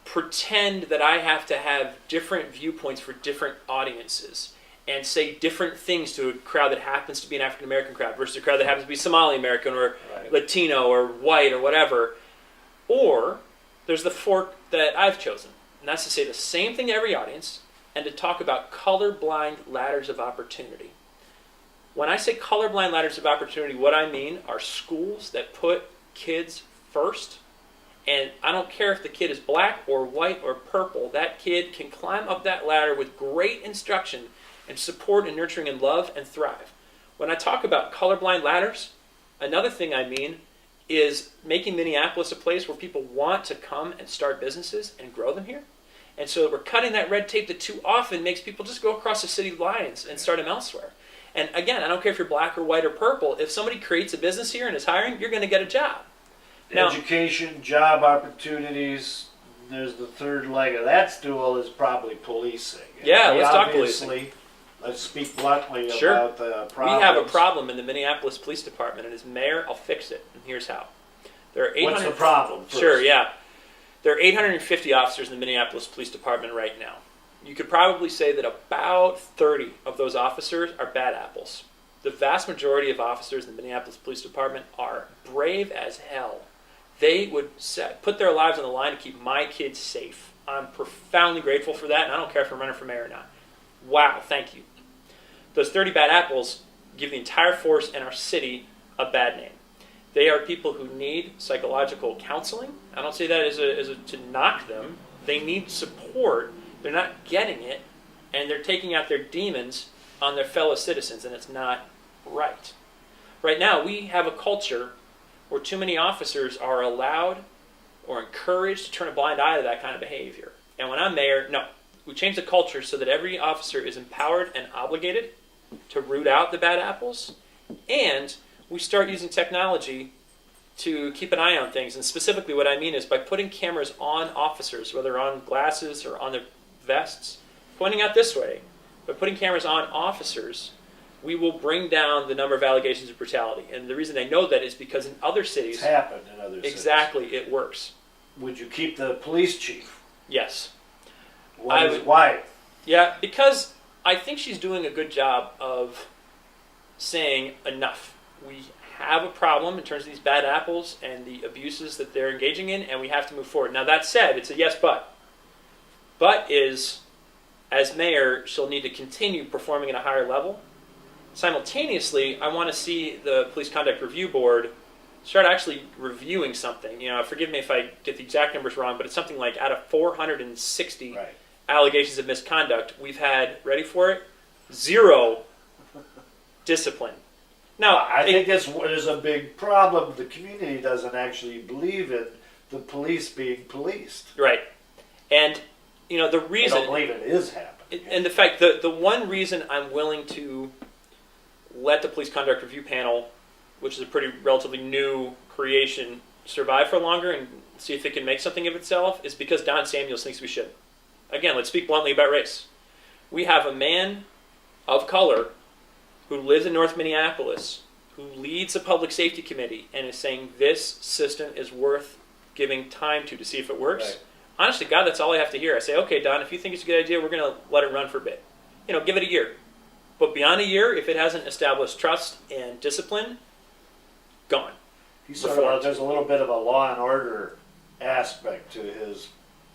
pretend that I have to have different viewpoints for different audiences and say different things to a crowd that happens to be an African American crowd versus a crowd that happens to be Somali American or Latino or white or whatever. Or there's the fork that I've chosen, and that's to say the same thing to every audience and to talk about colorblind ladders of opportunity. When I say colorblind ladders of opportunity, what I mean are schools that put kids first. And I don't care if the kid is black or white or purple, that kid can climb up that ladder with great instruction and support and nurturing and love and thrive. When I talk about colorblind ladders, another thing I mean is making Minneapolis a place where people want to come and start businesses and grow them here. And so we're cutting that red tape that too often makes people just go across the city lines and start them elsewhere. And again, I don't care if you're black or white or purple. If somebody creates a business here and is hiring, you're going to get a job. Now, education, job opportunities. There's the third leg of that stool is probably policing. Yeah, And let's talk obviously, policing. Let's speak bluntly Sure. about the problems. We have a problem in the Minneapolis Police Department, and as mayor, I'll fix it. And here's how. There are 800, What's the problem first? Sure, yeah. There are 850 officers in the Minneapolis Police Department right now. You could probably say that about 30 of those officers are bad apples. The vast majority of officers in the Minneapolis Police Department are brave as hell. They would put their lives on the line to keep my kids safe. I'm profoundly grateful for that, and I don't care if I'm running for mayor or not. Wow, thank you. Those 30 bad apples give the entire force in our city a bad name. They are people who need psychological counseling. I don't say that as to knock them. They need support. They're not getting it, and they're taking out their demons on their fellow citizens, and it's not right. Right now, we have a culture where too many officers are allowed or encouraged to turn a blind eye to that kind of behavior. And when I'm mayor, no, we change the culture so that every officer is empowered and obligated to root out the bad apples, and we start using technology to keep an eye on things. And specifically what I mean is by putting cameras on officers, whether on glasses or on their vests, pointing out this way, by putting cameras on officers, we will bring down the number of allegations of brutality. And the reason I know that is because in other cities... It's happened in other cities. Exactly, it works. Would you keep the police chief? Yes. Why? Yeah, because I think she's doing a good job of saying enough. We have a problem in terms of these bad apples and the abuses that they're engaging in, and we have to move forward. Now, that said, it's a yes, but. But is, as mayor, she'll need to continue performing at a higher level. Simultaneously, I want to see the Police Conduct Review Board start actually reviewing something. Forgive me if I get the exact numbers wrong, but it's something like out of 460 allegations of misconduct, we've had, ready for it, 0 discipline. Now, I think that's what is a big problem. The community doesn't actually believe in the police being policed. Right. And, the reason... They don't believe it is happening. And the fact, the one reason I'm willing to let the Police Conduct Review Panel, which is a pretty relatively new creation, survive for longer and see if it can make something of itself, is because Don Samuels thinks we should. Again, let's speak bluntly about race. We have a man of color who lives in North Minneapolis, who leads a public safety committee and is saying this system is worth giving time to see if it works. Right. honest to God, that's all I have to hear. I say, okay, Don, if you think it's a good idea, we're going to let it run for a bit. Give it a year. But beyond a year, if it hasn't established trust and discipline, gone. There's a little bit of a law and order aspect to his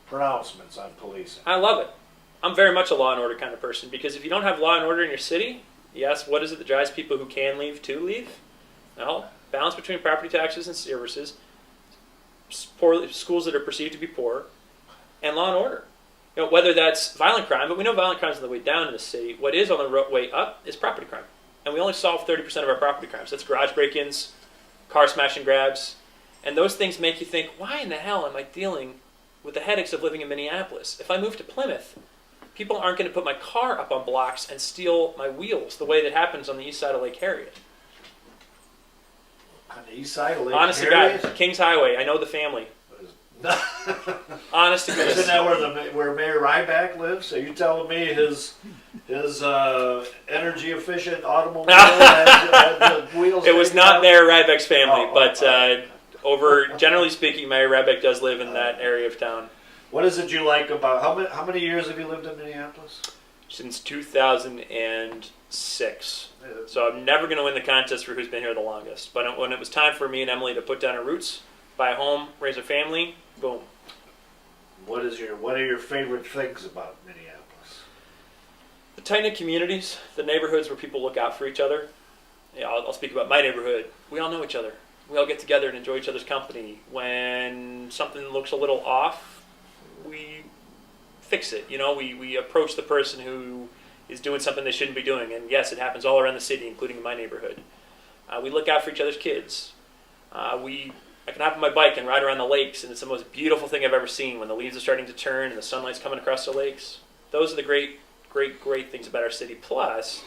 pronouncements on policing. I love it. I'm very much a law and order kind of person, because if you don't have law and order in your city, yes, what is it that drives people who can leave to leave? Well, balance between property taxes and services, schools that are perceived to be poor, and law and order. Whether that's violent crime, but we know violent crime is on the way down in the city. What is on the way up is property crime. And we only solve 30% of our property crimes. That's garage break-ins, car smash and grabs. And those things make you think, why in the hell am I dealing with the headaches of living in Minneapolis? If I move to Plymouth, people aren't going to put my car up on blocks and steal my wheels the way that happens on the east side of Lake Harriet. On the east side of Lake Honest Harriet? to God, Kings Highway, I know the family. Honest to goodness. Isn't that where Mayor Ryback lives? Are you telling me his energy efficient automobile had the wheels? It was not Mayor Ryback's family, but okay. generally speaking, Mayor Ryback does live in that area of town. What is it you like about how many years have you lived in Minneapolis? Since 2006. So I'm never going to win the contest for who's been here the longest. But when it was time for me and Emily to put down our roots, buy a home, raise a family, boom. What are your favorite things about Minneapolis? The tight-knit communities, the neighborhoods where people look out for each other. I'll speak about my neighborhood. We all know each other. We all get together and enjoy each other's company. When something looks a little off, we fix it. We approach the person who is doing something they shouldn't be doing. And yes, it happens all around the city, including in my neighborhood. We look out for each other's kids. I can hop on my bike and ride around the lakes, and it's the most beautiful thing I've ever seen when the leaves are starting to turn and the sunlight's coming across the lakes. Those are the great, great, great things about our city. Plus,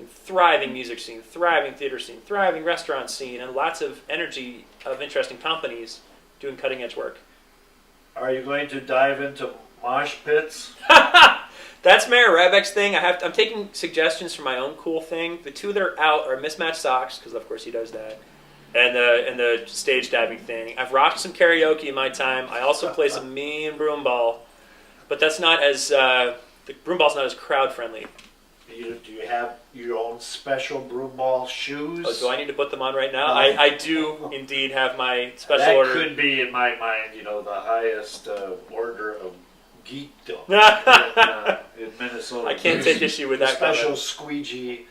thriving music scene, thriving theater scene, thriving restaurant scene, and lots of energy of interesting companies doing cutting-edge work. Are you going to dive into mosh pits? That's Mayor Ryback's thing. I'm taking suggestions from my own cool thing. The two that are out are mismatched socks, because of course he does that. And the stage diving thing. I've rocked some karaoke in my time. I also play some mean broomball, but that's not as the broomball's not as crowd friendly. Do you have your own special broomball shoes? Oh, do I need to put them on right now? I do indeed have my special that order. That could be, in my mind, the highest order of geekdom in Minnesota. I can't take issue with that. Special comment. squeegee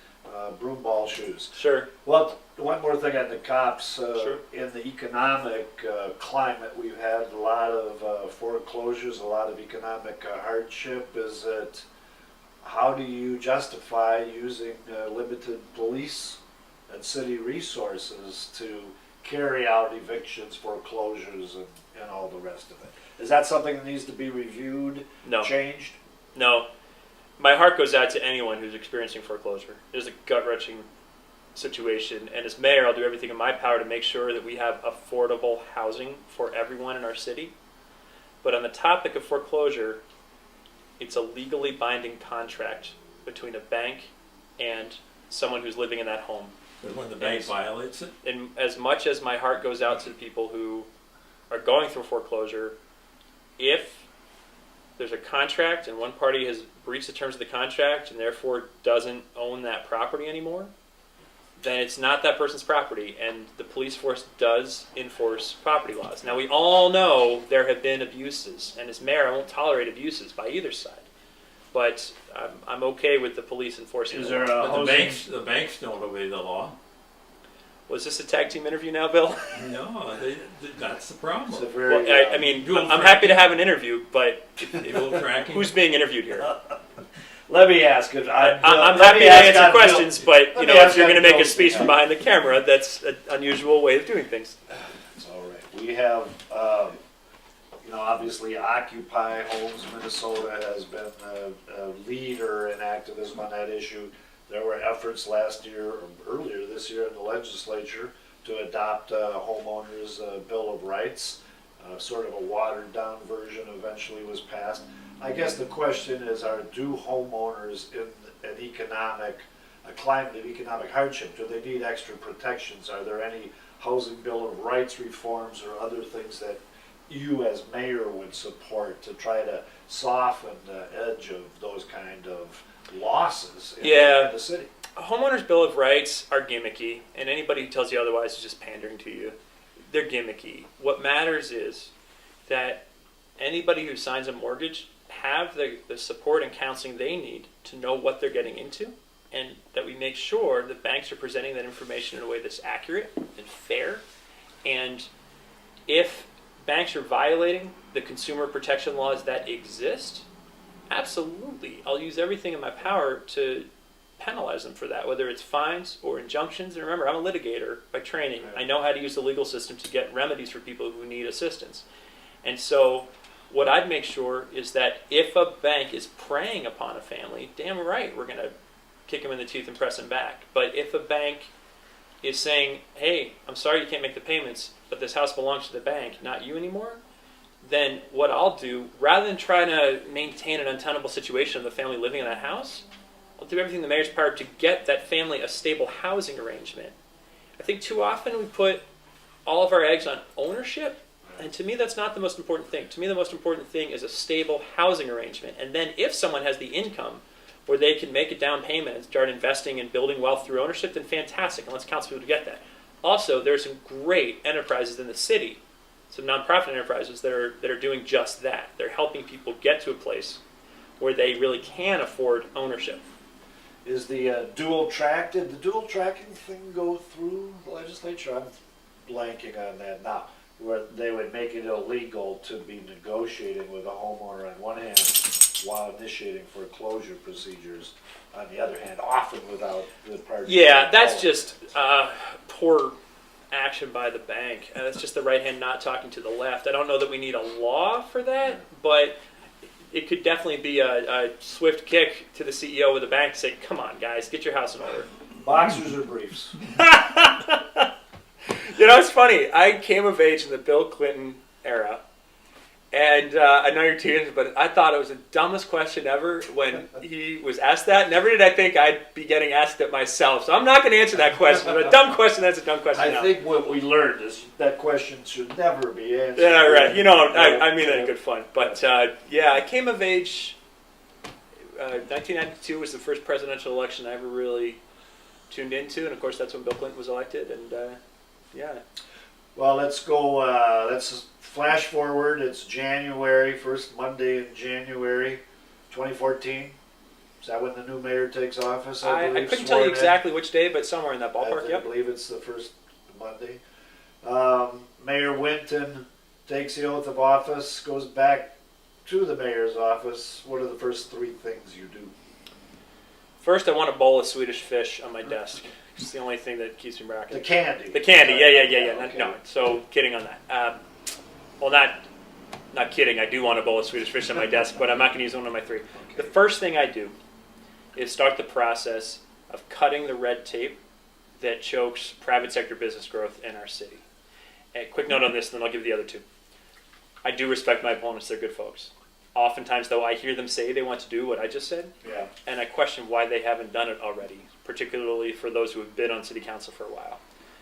broomball shoes. Sure. Well, one more thing on the cops. Sure. In the economic climate, we've had a lot of foreclosures, a lot of economic hardship. Is that how do you justify using limited police and city resources to carry out evictions, foreclosures, and all the rest of it? Is that something that needs to be reviewed, changed? No. My heart goes out to anyone who's experiencing foreclosure. It is a gut-wrenching situation, and as mayor, I'll do everything in my power to make sure that we have affordable housing for everyone in our city. But on the topic of foreclosure, it's a legally binding contract between a bank and someone who's living in that home. But when the bank violates it? And as much as my heart goes out to the people who are going through foreclosure, if there's a contract and one party has breached the terms of the contract and therefore doesn't own that property anymore, then it's not that person's property, and the police force does enforce property laws. Now, we all know there have been abuses, and as mayor, I won't tolerate abuses by either side. But I'm okay with the police enforcing Is the there law. But the banks don't obey the law. Was this a tag team interview now, Bill? No, that's the problem. It's a very, Well, I'm happy to have an interview, but who's being interviewed here? Let me ask it. I'm happy to answer questions, but if you're going to make a speech from behind the camera, that's an unusual way of doing things. It's all right. We have, obviously Occupy Homes Minnesota has been a leader in activism on that issue. There were efforts last year, or earlier this year in the legislature, to adopt a homeowners' Bill of Rights. Sort of a watered-down version eventually was passed. I guess the question is, do homeowners in a climate of economic hardship, do they need extra protections? Are there any housing Bill of Rights reforms or other things that you as mayor would support to try to soften the edge of those kind of losses in the city? A homeowner's bill of rights are gimmicky, and anybody who tells you otherwise is just pandering to you. They're gimmicky. What matters is that anybody who signs a mortgage have the support and counseling they need to know what they're getting into, and that we make sure that banks are presenting that information in a way that's accurate and fair. And if banks are violating the consumer protection laws that exist, absolutely, I'll use everything in my power to penalize them for that, whether it's fines or injunctions. And remember, I'm a litigator by training. I know how to use the legal system to get remedies for people who need assistance. And so what I'd make sure is that if a bank is preying upon a family, damn right, we're going to kick them in the teeth and press them back. But if a bank is saying, hey, I'm sorry you can't make the payments, but this house belongs to the bank, not you anymore, then what I'll do, rather than trying to maintain an untenable situation of the family living in that house, I'll do everything in the mayor's power to get that family a stable housing arrangement. I think too often we put all of our eggs on ownership, and to me that's not the most important thing. To me the most important thing is a stable housing arrangement. And then if someone has the income where they can make a down payment and start investing and building wealth through ownership, then fantastic, and let's counsel people to get that. Also, there are some great enterprises in the city, some nonprofit enterprises that are doing just that. They're helping people get to a place where they really can afford ownership. Is the dual track, did the dual tracking thing go through the legislature? I'm blanking on that now, where they would make it illegal to be negotiating with a homeowner on one hand while initiating foreclosure procedures on the other hand, often without the party. Yeah, that's just poor action by the bank. That's just the right hand not talking to the left. I don't know that we need a law for that, but it could definitely be a swift kick to the CEO of the bank to say, come on, guys, get your house in order. Boxers or briefs? You know, it's funny. I came of age in the Bill Clinton era, and I know you're teens, but I thought it was the dumbest question ever when he was asked that. Never did I think I'd be getting asked it myself. So I'm not going to answer that question. But a dumb question, that's a dumb question now. I think what we learned is that question should never be answered. Yeah, right. You know, I mean that in good fun. But yeah, I came of age. 1992 was the first presidential election I ever really tuned into, and of course that's when Bill Clinton was elected. And yeah. Well, let's go. Let's flash forward. It's January, first Monday in January, 2014. Is that when the new mayor takes office? I couldn't tell you exactly which day, but somewhere in that ballpark. I believe it's the first Monday. Mayor Winton takes the oath of office, goes back to the mayor's office. What are the first three things you do? First, I want a bowl of Swedish fish on my desk. It's the only thing that keeps me rocking. The candy. The candy, yeah. Okay. No, so kidding on that. Well, not kidding. I do want a bowl of Swedish fish on my desk, but I'm not going to use one of my three. Okay. The first thing I do is start the process of cutting the red tape that chokes private sector business growth in our city. A quick note on this, and then I'll give the other two. I do respect my opponents. They're good folks. Oftentimes, though, I hear them say they want to do what I just said, Yeah. and I question why they haven't done it already, particularly for those who have been on city council for a while.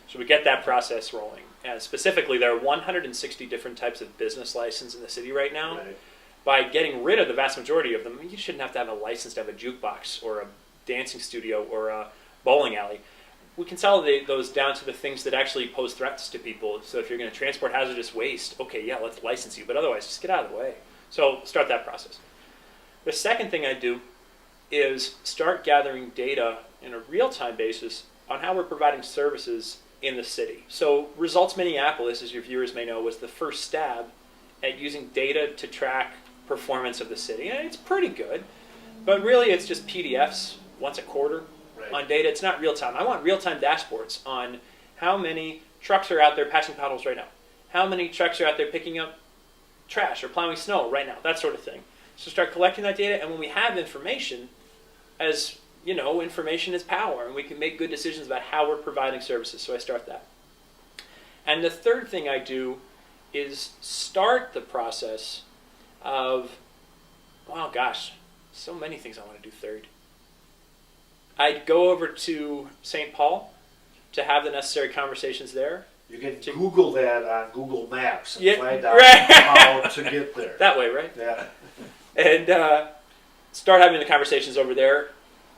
So we get that process rolling. And specifically, there are 160 different types of business license in the city right now. Right. By getting rid of the vast majority of them, you shouldn't have to have a license to have a jukebox or a dancing studio or a bowling alley. We consolidate those down to the things that actually pose threats to people. So if you're going to transport hazardous waste, okay, yeah, let's license you. But otherwise, just get out of the way. So start that process. The second thing I do is start gathering data in a real-time basis on how we're providing services in the city. So Results Minneapolis, as your viewers may know, was the first stab at using data to track performance of the city. And it's pretty good, but really it's just PDFs once a quarter on data. It's not real-time. I want real-time dashboards on how many trucks are out there patching potholes right now, how many trucks are out there picking up trash or plowing snow right now, that sort of thing. So start collecting that data, and when we have information, as you know, information is power, and we can make good decisions about how we're providing services. So I start that. And the third thing I do is start the process of, oh gosh, so many things I want to do third. I'd go over to St. Paul to have the necessary conversations there. You can Google that on Google Maps and find out right. how to get there. That way, right? Yeah. And start having the conversations over there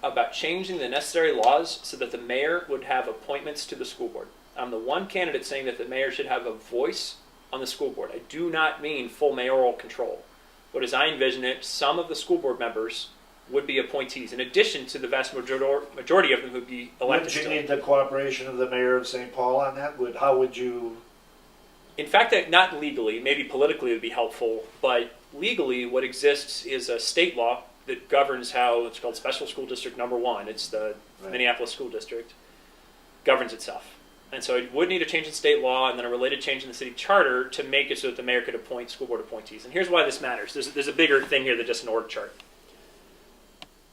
about changing the necessary laws so that the mayor would have appointments to the school board. I'm the one candidate saying that the mayor should have a voice on the school board. I do not mean full mayoral control. But as I envision it, some of the school board members would be appointees, in addition to the vast majority of them who would be elected. Would you need the cooperation of the mayor of St. Paul on that? How would you? In fact, not legally. Maybe politically it would be helpful, but legally what exists is a state law that governs how it's called Special School District Number 1. It's the Minneapolis School District. Governs itself. And so it would need a change in state law and then a related change in the city charter to make it so that the mayor could appoint school board appointees. And here's why this matters. There's a bigger thing here than just an org chart.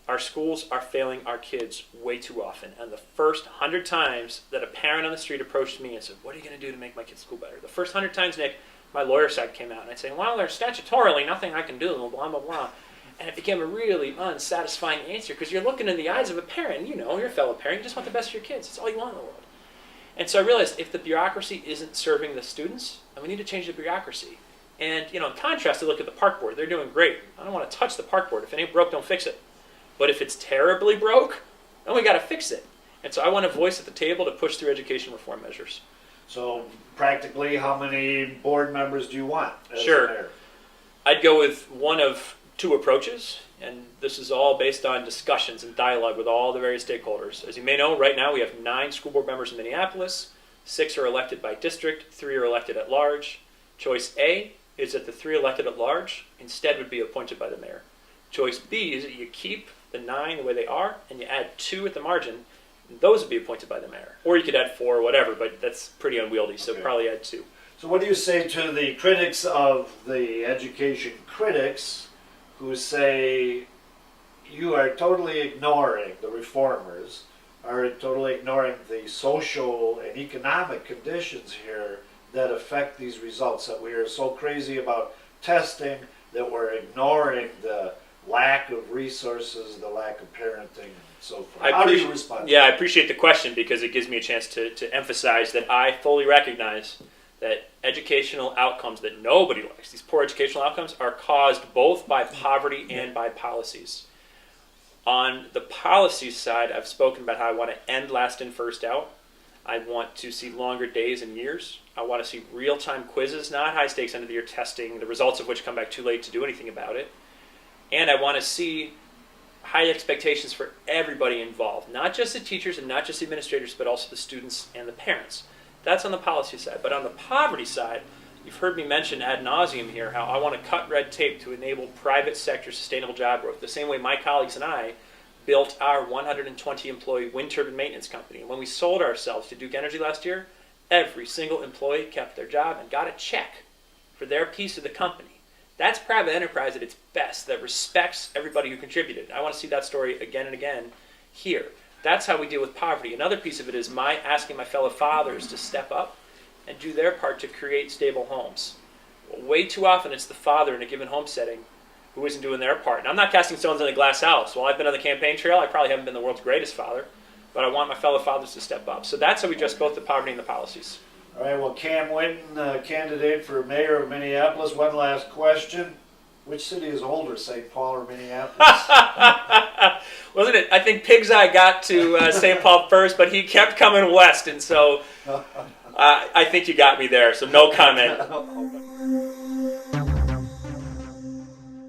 Our schools are failing our kids way too often. And the first 100 times that a parent on the street approached me and said, what are you going to do to make my kid's school better? The first 100 times, Nick, my lawyer side came out and I'd say, well, there's statutorily nothing I can do, blah, blah, blah. And it became a really unsatisfying answer because you're looking in the eyes of a parent. You know, you're a fellow parent. You just want the best for your kids. It's all you want in the world. And so I realized if the bureaucracy isn't serving the students, then we need to change the bureaucracy. And, in contrast, I look at the park board. They're doing great. I don't want to touch the park board. If it ain't broke, don't fix it. But if it's terribly broke, then we got to fix it. And so I want a voice at the table to push through education reform measures. So practically, how many board members do you want as Sure. mayor? I'd go with one of two approaches, and this is all based on discussions and dialogue with all the various stakeholders. As you may know, right now we have 9 school board members in Minneapolis. 6 are elected by district, 3 are elected at large. Choice A is that the 3 elected at large instead would be appointed by the mayor. Choice B is that you keep the 9 the way they are, and you add 2 at the margin, and those would be appointed by the mayor. Or you could add 4 or whatever, but that's pretty unwieldy, so probably add 2. So what do you say to the critics of the education critics who say you are totally ignoring the reformers, are totally ignoring the social and economic conditions here that affect these results, that we are so crazy about testing that we're ignoring the lack of resources, the lack of parenting, and so forth. How do you respond? Yeah, I appreciate the question because it gives me a chance to emphasize that I fully recognize that educational outcomes that nobody likes, these poor educational outcomes, are caused both by poverty and by policies. On the policy side, I've spoken about how I want to end last in, first out. I want to see longer days and years. I want to see real-time quizzes, not high-stakes end-of-the-year testing, the results of which come back too late to do anything about it. And I want to see high expectations for everybody involved, not just the teachers and not just the administrators, but also the students and the parents. That's on the policy side. But on the poverty side, you've heard me mention ad nauseum here how I want to cut red tape to enable private sector sustainable job growth, the same way my colleagues and I built our 120-employee wind turbine maintenance company. And when we sold ourselves to Duke Energy last year, every single employee kept their job and got a check for their piece of the company. That's private enterprise at its best, that respects everybody who contributed. I want to see that story again and again here. That's how we deal with poverty. Another piece of it is my asking my fellow fathers to step up and do their part to create stable homes. Way too often it's the father in a given home setting who isn't doing their part. And I'm not casting stones in a glass house. While I've been on the campaign trail, I probably haven't been the world's greatest father, but I want my fellow fathers to step up. So that's how we address both the poverty and the policies. All right, well, Cam Winton, candidate for mayor of Minneapolis. One last question. Which city is older, St. Paul or Minneapolis? Wasn't it? I think Pig's Eye got to St. Paul first, but he kept coming west, and so I think you got me there, so no comment.